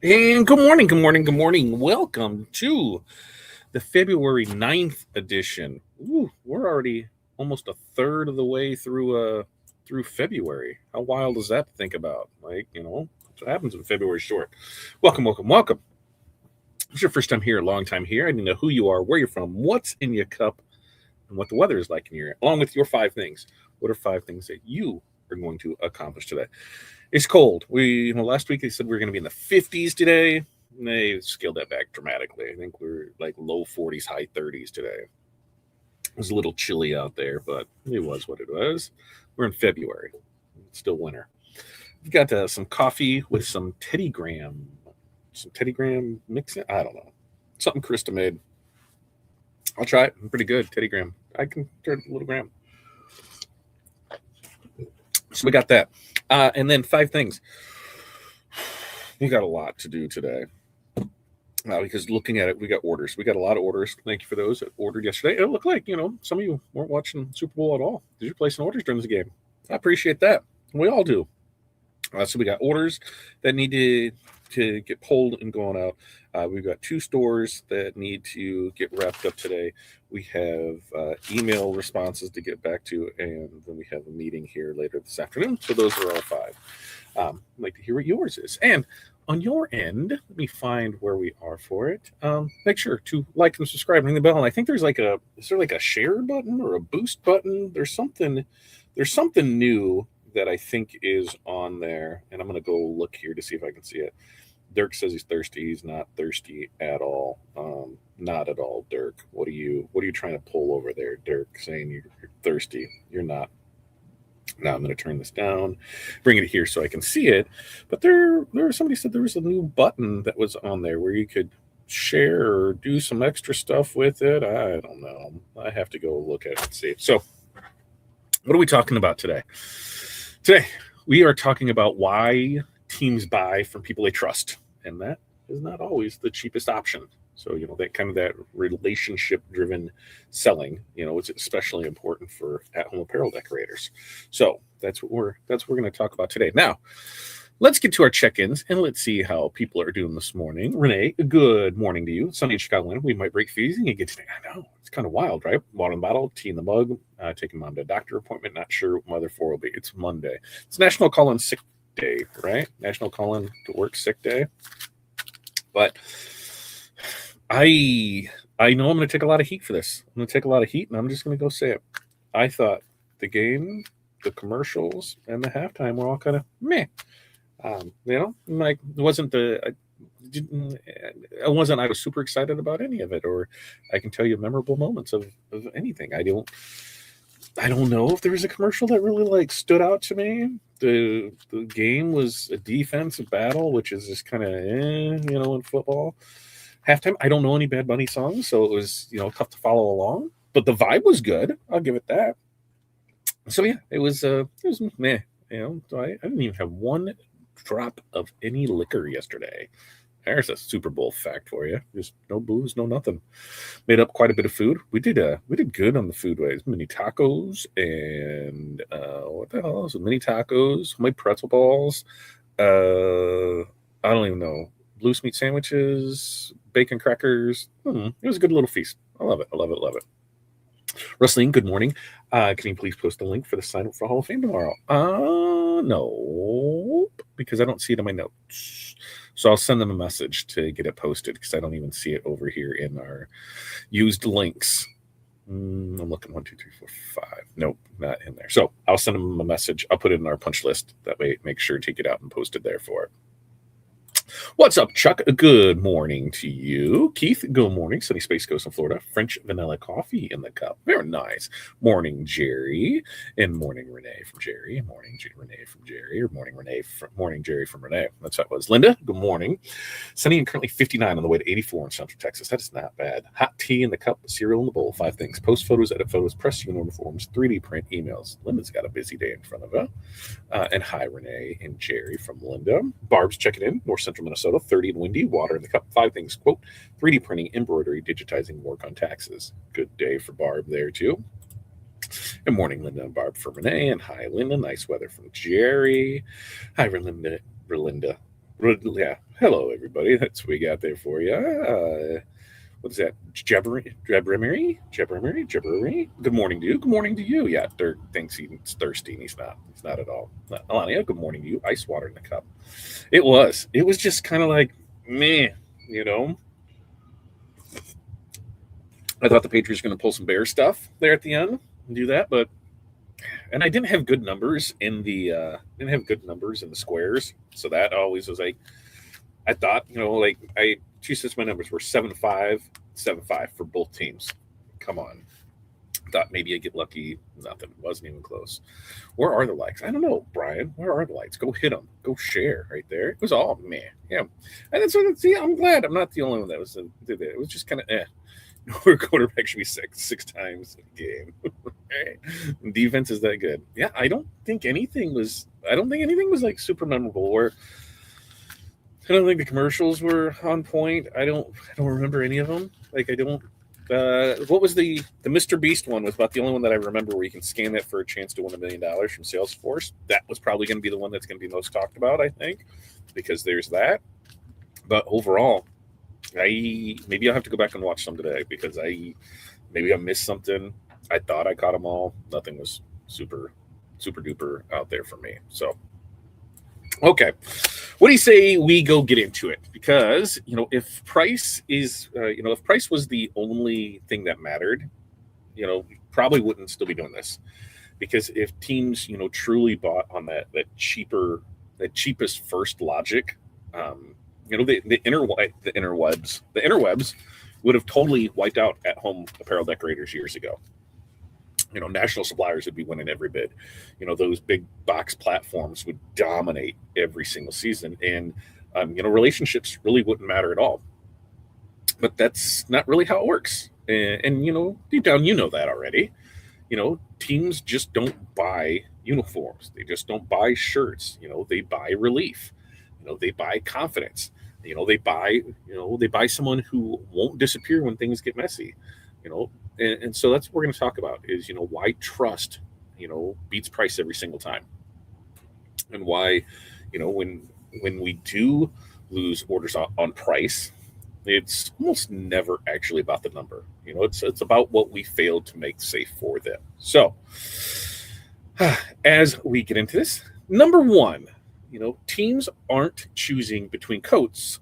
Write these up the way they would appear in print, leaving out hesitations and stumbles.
And good morning, good morning, good morning. Welcome to the February 9th edition. Ooh, we're already almost a third of the way through February. How wild is that to think about? That's what happens when February's short. Welcome, welcome, welcome. If it's your first time here, long time here. I need to know who you are, where you're from, what's in your cup, and what the weather is like in your area, along with your five things. What are five things that you are going to accomplish today? It's cold. Last week they said we were going to be in the 50s today. They scaled that back dramatically. I think we're like low 40s, high 30s today. It was a little chilly out there, but it was what it was. We're in February. It's still winter. We've got some coffee with some Teddy Graham. Some Teddy Graham mixing. I don't know. Something Krista made. I'll try it. I'm pretty good. Teddy Graham. I can turn a little gram. So we got that. And then five things. We got a lot to do today. Because looking at it, we got orders. We got a lot of orders. Thank you for those that ordered yesterday. It looked like, some of you weren't watching Super Bowl at all. Did you place some orders during the game? I appreciate that. We all do. So we got orders that need to get pulled and going out. We've got two stores that need to get wrapped up today. We have email responses to get back to, and then we have a meeting here later this afternoon. So those are all five. I'd like to hear what yours is. And on your end, let me find where we are for it. Make sure to like and subscribe, ring the bell. And I think there's is there like a share button or a boost button? There's something new that I think is on there, and I'm gonna go look here to see if I can see it. Dirk says he's thirsty. He's not thirsty at all. Not at all, Dirk. What are you trying to pull over there, Dirk? Saying you're thirsty. You're not. Now I'm going to turn this down, bring it here so I can see it. But somebody said there was a new button that was on there where you could share or do some extra stuff with it. I don't know. I have to go look at it and see. So, what are we talking about today? Today, we are talking about why teams buy from people they trust, and that is not always the cheapest option. So, that relationship-driven selling, it's especially important for at-home apparel decorators. So that's what we're going to talk about today. Now, let's get to our check-ins and let's see how people are doing this morning. Renee, good morning to you. Sunny in Chicago. We might break freezing and get today. I know it's kind of wild, right? Water in the bottle, tea in the mug. Taking mom to a doctor appointment. Not sure what mother for will be. It's Monday. It's National Call-in Sick Day, right? National Call-in to Work Sick Day. But I know I'm going to take a lot of heat for this. I'm going to take a lot of heat, and I'm just going to go say it. I thought the game, the commercials, and the halftime were all kind of meh. Like it wasn't I was super excited about any of it, or I can tell you memorable moments of anything. I don't know if there was a commercial that really stood out to me. The game was a defensive battle, which is just kind of in football. Halftime, I don't know any Bad Bunny songs, so it was tough to follow along. But the vibe was good. I'll give it that. So yeah, it was meh. So I didn't even have one drop of any liquor yesterday. There's a Super Bowl fact for you. Just no booze, no nothing. Made up quite a bit of food. We did good on the food ways. Mini tacos and what the hell else? Mini tacos, homemade pretzel balls. I don't even know. Loose meat sandwiches, bacon crackers. It was a good little feast. I love it. I love it. Love it. Rustling, good morning. Can you please post a link for the sign up for Hall of Fame tomorrow? No, because I don't see it in my notes. So I'll send them a message to get it posted because I don't even see it over here in our used links. I'm looking 1, 2, 3, 4, 5. Nope, not in there. So I'll send them a message. I'll put it in our punch list. That way, make sure to take it out and post it there for it. What's up, Chuck? Good morning to you. Keith, good morning. Sunny Space Coast in Florida. French vanilla coffee in the cup. Very nice. Morning, Jerry. And morning, Renee from Jerry. Morning, Renee from Jerry. Or morning, Jerry from Renee. That's how it was. Linda, good morning. Sunny and currently 59 on the way to 84 in Central Texas. That is not bad. Hot tea in the cup, cereal in the bowl. 5 things. Post photos, edit photos, press uniform forms, 3D print emails. Linda's got a busy day in front of her. And hi, Renee and Jerry from Linda. Barb's checking in. North Central Minnesota, 30 and windy, water in the cup, 5 things, quote, 3D printing, embroidery, digitizing, work on taxes. Good day for Barb there, too. Good morning, Linda and Barb from Renee, and hi, Linda. Nice weather from Jerry. Hi, Relinda. Yeah, Hello, everybody. That's what we got there for you. What is that? Jabbery. Good morning to you. Good morning to you. Yeah, Dirk thinks he's thirsty, and he's not. He's not at all. Alania, good morning to you. Ice water in the cup. It was. It was just kind of like, meh, you know. I thought the Patriots were going to pull some bear stuff there at the end and do that, but and I didn't have good numbers in the squares, so that always was like I thought, like I Jesus, my numbers were 7-5, 7-5 for both teams. Come on. Thought maybe I get lucky. Nothing. Wasn't even close. Where are the likes? I don't know, Brian. Where are the likes? Go hit them. Go share right there. It was all meh. Yeah. And that's what, see, I'm glad I'm not the only one that did it. It was just kind of Our quarterback should be six times a game. Right? Defense is that good. Yeah, I don't think anything was like super memorable. Or I don't think the commercials were on point. I don't remember any of them. Like I don't. What was the Mr. Beast one? Was about the only one that I remember where you can scan that for a chance to win $1 million from Salesforce. That was probably going to be the one that's going to be most talked about, I think, because there's that. But overall, maybe I'll have to go back and watch some today because maybe I missed something. I thought I caught them all. Nothing was super duper out there for me. So, okay. What do you say we go get into it? Because, if price is, if price was the only thing that mattered, probably wouldn't still be doing this. Because if teams, truly bought on that cheapest first logic, the interwebs would have totally wiped out at home apparel decorators years ago. National suppliers would be winning every bid. Those big box platforms would dominate every single season, and relationships really wouldn't matter at all. But that's not really how it works. And deep down, that already. Teams just don't buy uniforms. They just don't buy shirts. They buy relief. They buy confidence. They buy someone who won't disappear when things get messy. And so that's what we're going to talk about is why trust beats price every single time, and why when we do lose orders on price, it's almost never actually about the number. It's about what we failed to make safe for them. So as we get into this, number one, teams aren't choosing between quotes.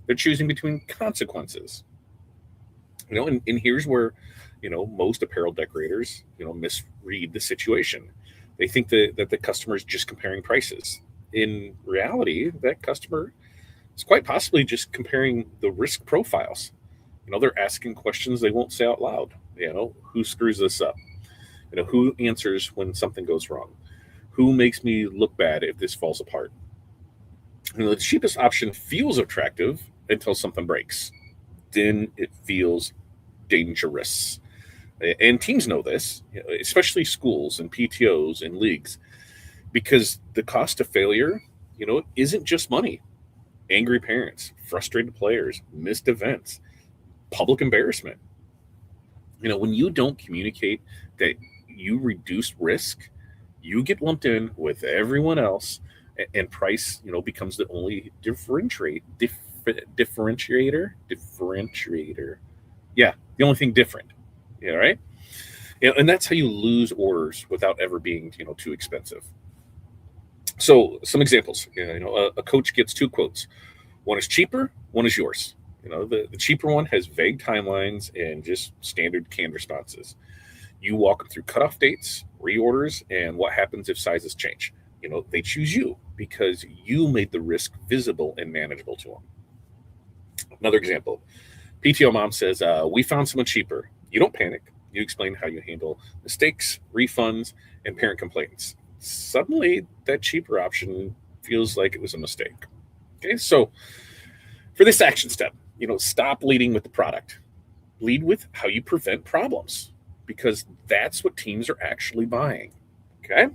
They're choosing between consequences. And here's where, most apparel decorators, misread the situation. They think that the customer is just comparing prices. In reality, that customer is quite possibly just comparing the risk profiles. They're asking questions they won't say out loud. Who screws this up? Who answers when something goes wrong? Who makes me look bad if this falls apart? The cheapest option feels attractive until something breaks. Then it feels dangerous. And teams know this, especially schools and PTOs and leagues, because the cost of failure, isn't just money. Angry parents, frustrated players, missed events, public embarrassment. When you don't communicate that you reduce risk, you get lumped in with everyone else, and price, becomes the only differentiator. Yeah, the only thing different. Yeah, right. And that's how you lose orders without ever being, too expensive. So some examples. A coach gets two quotes. One is cheaper. One is yours. The cheaper one has vague timelines and just standard canned responses. You walk them through cutoff dates, reorders, and what happens if sizes change. They choose you because you made the risk visible and manageable to them. Another example, PTO mom says, we found someone cheaper. You don't panic. You explain how you handle mistakes, refunds, and parent complaints. Suddenly, that cheaper option feels like it was a mistake. Okay, so for this action step, stop leading with the product. Lead with how you prevent problems, because that's what teams are actually buying. Okay?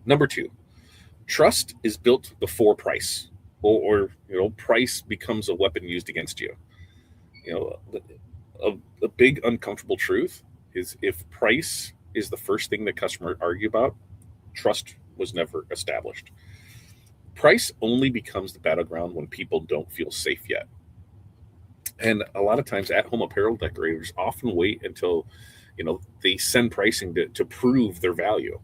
Number two, trust is built before price, or price becomes a weapon used against you. A big uncomfortable truth is if price is the first thing the customer argue about, trust was never established. Price only becomes the battleground when people don't feel safe yet. And a lot of times at-home apparel decorators often wait until, they send pricing to prove their value.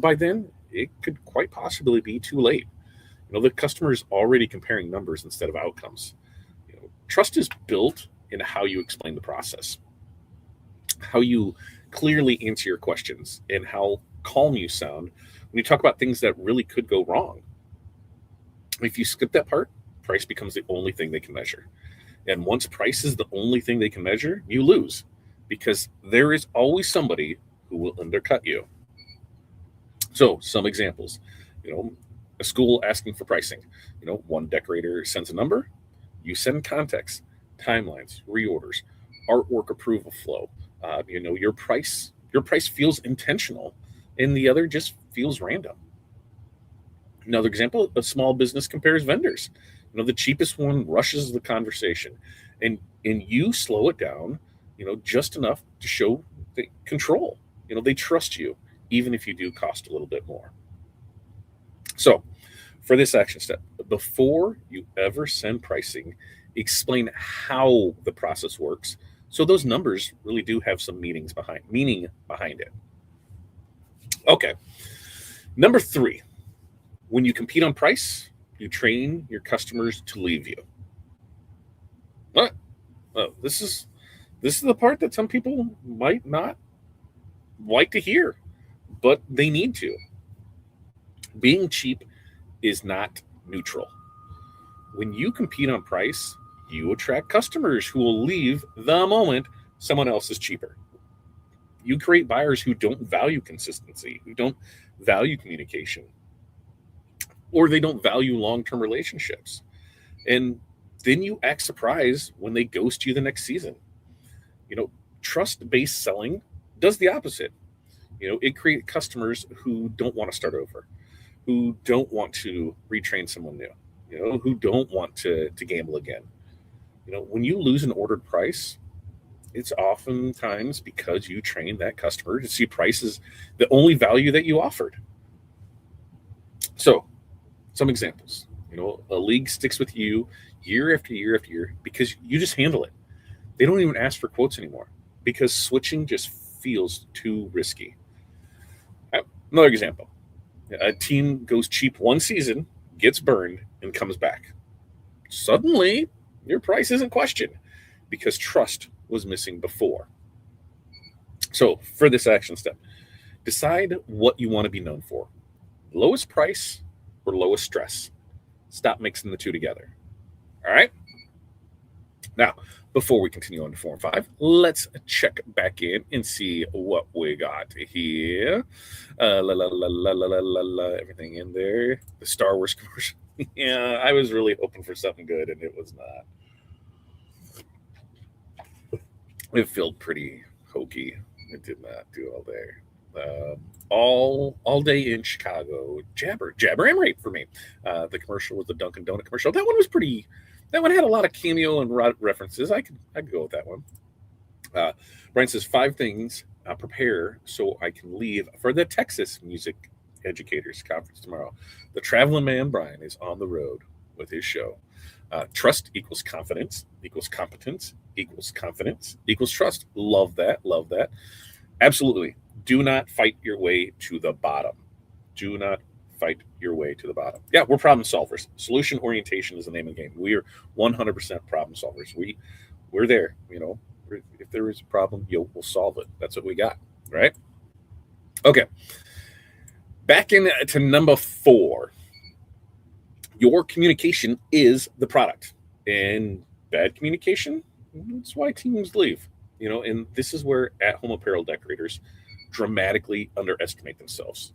By then it could quite possibly be too late. The customer is already comparing numbers instead of outcomes. Trust is built in how you explain the process, how you clearly answer your questions, and how calm you sound when you talk about things that really could go wrong. If you skip that part, price becomes the only thing they can measure. And once price is the only thing they can measure, you lose, because there is always somebody who will undercut you. So, some examples, you know, a school asking for pricing. One decorator sends a number, you send context, timelines, reorders, artwork approval flow. Your price feels intentional, and the other just feels random. Another example: a small business compares vendors. The cheapest one rushes the conversation, and you slow it down, just enough to show the control. They trust you, even if you do cost a little bit more. So, for this action step, before you ever send pricing, explain how the process works, so those numbers really do have some meaning behind it. Okay, number three: when you compete on price, you train your customers to leave you. What? Oh, this is the part that some people might not like to hear, but they need to. Being cheap is not neutral. When you compete on price, you attract customers who will leave the moment someone else is cheaper. You create buyers who don't value consistency, who don't value communication, or they don't value long-term relationships. And then you act surprised when they ghost you the next season. You know, trust-based selling does the opposite. It creates customers who don't want to start over, who don't want to retrain someone new, who don't want to gamble again. When you lose an ordered price, it's oftentimes because you trained that customer to see price as the only value that you offered. So, some examples. A league sticks with you year after year after year because you just handle it. They don't even ask for quotes anymore because switching just feels too risky. Another example: a team goes cheap one season, gets burned, and comes back. Suddenly, your price isn't questioned because trust was missing before. So, for this action step, decide what you want to be known for: lowest price or lowest stress. Stop mixing the two together. All right. Now, before we continue on to Form 5, let's check back in and see what we got here. La, la, la, la, la, la, la, la, everything in there. The Star Wars commercial. Yeah, I was really hoping for something good, and it was not. It felt pretty hokey. It did not do all there. All day in Chicago. Jabber and rape for me. The commercial was the Dunkin' Donut commercial. That one was pretty. That one had a lot of cameo and references. I could go with that one. Brian says 5 things prepare so I can leave for the Texas Music Educators Conference tomorrow. The traveling man Brian is on the road with his show. Trust equals confidence equals competence equals confidence equals trust. Love that. Love that. Absolutely. Do not fight your way to the bottom. Do not fight your way to the bottom. Yeah, we're problem solvers. Solution orientation is the name of the game. We are 100% problem solvers. We're there. If there is a problem, we'll solve it. That's what we got, right? Okay. Back into number 4. Your communication is the product, and bad communication, that's why teams leave. And this is where at-home apparel decorators dramatically underestimate themselves.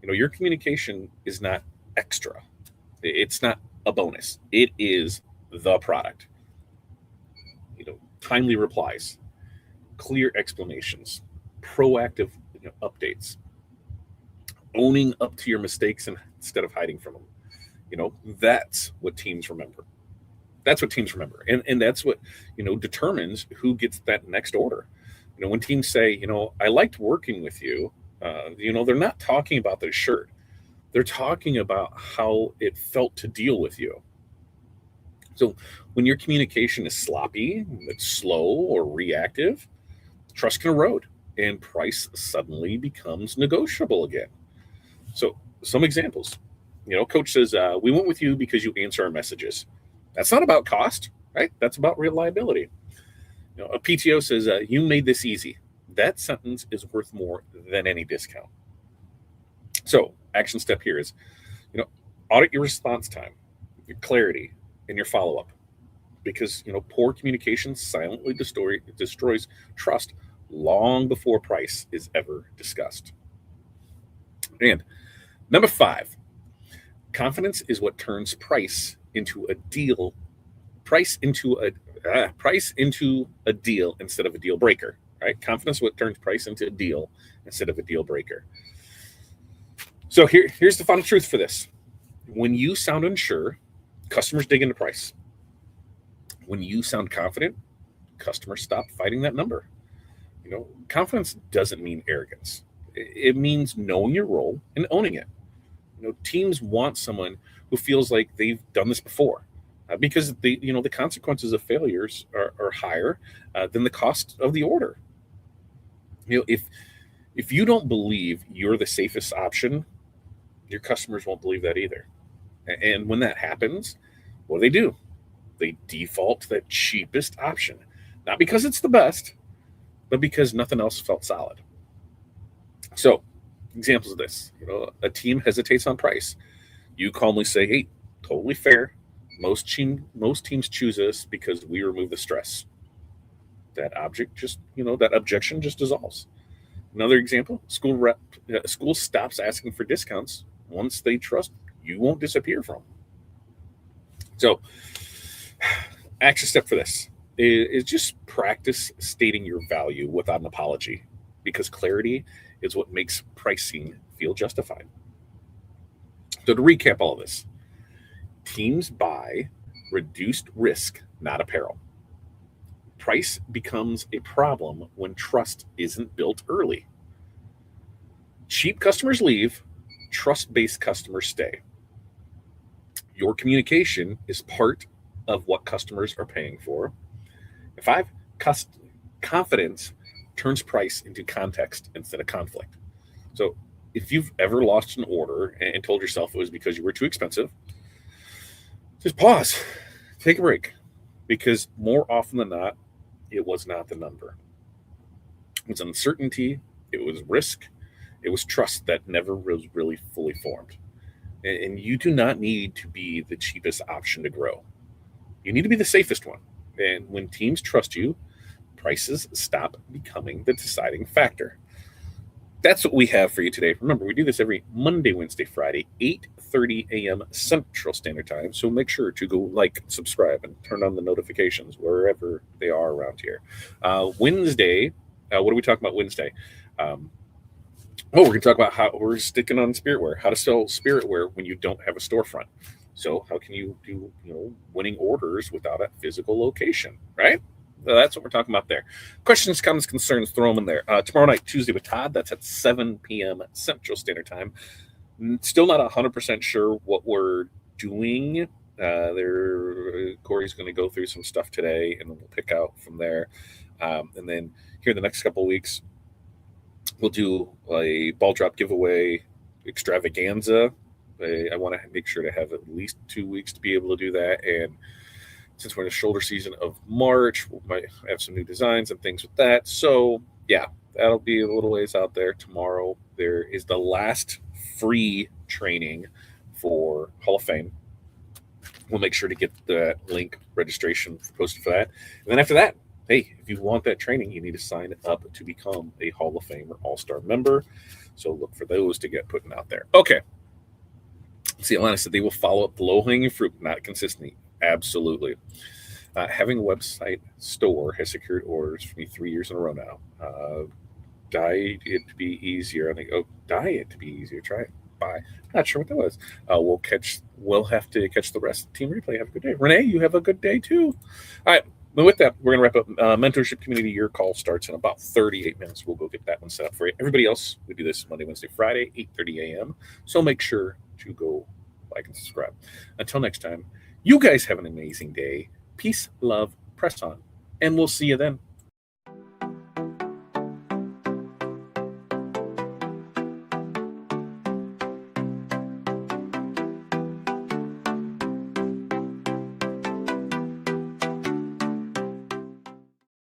Your communication is not extra. It's not a bonus. It is the product. Timely replies, clear explanations, proactive updates, owning up to your mistakes instead of hiding from them. That's what teams remember. That's what teams remember. And that's what, determines who gets that next order. When teams say, I liked working with you, they're not talking about their shirt. They're talking about how it felt to deal with you. So when your communication is sloppy, it's slow or reactive, trust can erode and price suddenly becomes negotiable again. So some examples, coach says, we went with you because you answer our messages. That's not about cost, right? That's about reliability. A PTO says, you made this easy. That sentence is worth more than any discount. So action step here is, audit your response time, your clarity, and your follow-up. Because, poor communication silently destroys trust long before price is ever discussed. And number 5, confidence is what turns price into a deal. Price into a deal instead of a deal breaker. Right? Confidence is what turns price into a deal instead of a deal breaker. So here's the final truth for this. When you sound unsure, customers dig into price. When you sound confident, customers stop fighting that number. Confidence doesn't mean arrogance. It means knowing your role and owning it. Teams want someone who feels like they've done this before, because the consequences of failures are higher than the cost of the order. If you don't believe you're the safest option, your customers won't believe that either. And when that happens, what do? They default to that cheapest option, not because it's the best, but because nothing else felt solid. So, examples of this, a team hesitates on price. You calmly say, hey, totally fair. Most teams choose us because we remove the stress. That objection just dissolves. Another example, school stops asking for discounts once they trust you won't disappear from. So, action step for this is just practice stating your value without an apology, because clarity is what makes pricing feel justified. So to recap all of this, teams buy reduced risk, not apparel. Price becomes a problem when trust isn't built early. Cheap customers leave, trust-based customers stay. Your communication is part of what customers are paying for. 5, confidence turns price into context instead of conflict. So if you've ever lost an order and told yourself it was because you were too expensive, just pause, take a break, because more often than not, it was not the number. It was uncertainty, it was risk, it was trust that never was really fully formed. And you do not need to be the cheapest option to grow. You need to be the safest one. And when teams trust you, prices stop becoming the deciding factor. That's what we have for you today. Remember, we do this every Monday, Wednesday, Friday, 8:30 a.m. Central Standard Time. So make sure to go like, subscribe, and turn on the notifications wherever they are around here. Wednesday, what are we talking about Wednesday? We're going to talk about how we're sticking on spiritware, how to sell spiritware when you don't have a storefront. So how can you do, winning orders without a physical location, right? So that's what we're talking about there. Questions, comments, concerns, throw them in there. Tomorrow night, Tuesday with Todd, that's at 7 p.m. Central Standard Time. Still not 100% sure what we're doing. Corey's going to go through some stuff today, and then we'll pick out from there. And then here in the next couple of weeks, we'll do a ball drop giveaway extravaganza. I want to make sure to have at least 2 weeks to be able to do that. And since we're in the shoulder season of March, we might have some new designs and things with that. So, yeah, that'll be a little ways out there. Tomorrow, there is the last free training for Hall of Fame. We'll make sure to get that link registration posted for that. And then after that, hey, if you want that training, you need to sign up to become a Hall of Fame or All-Star member. So look for those to get put out there. Okay. See, Alana said they will follow up the low-hanging fruit, not consistently. Absolutely. Having a website store has secured orders for me 3 years in a row now. Diet it to be easier. I think, diet to be easier. Try it. Bye. Not sure what that was. We'll have to catch the rest of the team replay. Have a good day. Renee, you have a good day too. All right. But with that, we're going to wrap up. Mentorship Community Year Call starts in about 38 minutes. We'll go get that one set up for you. Everybody else, we do this Monday, Wednesday, Friday, 8:30 a.m. So make sure to go like and subscribe. Until next time, you guys have an amazing day. Peace, love, press on, and we'll see you then.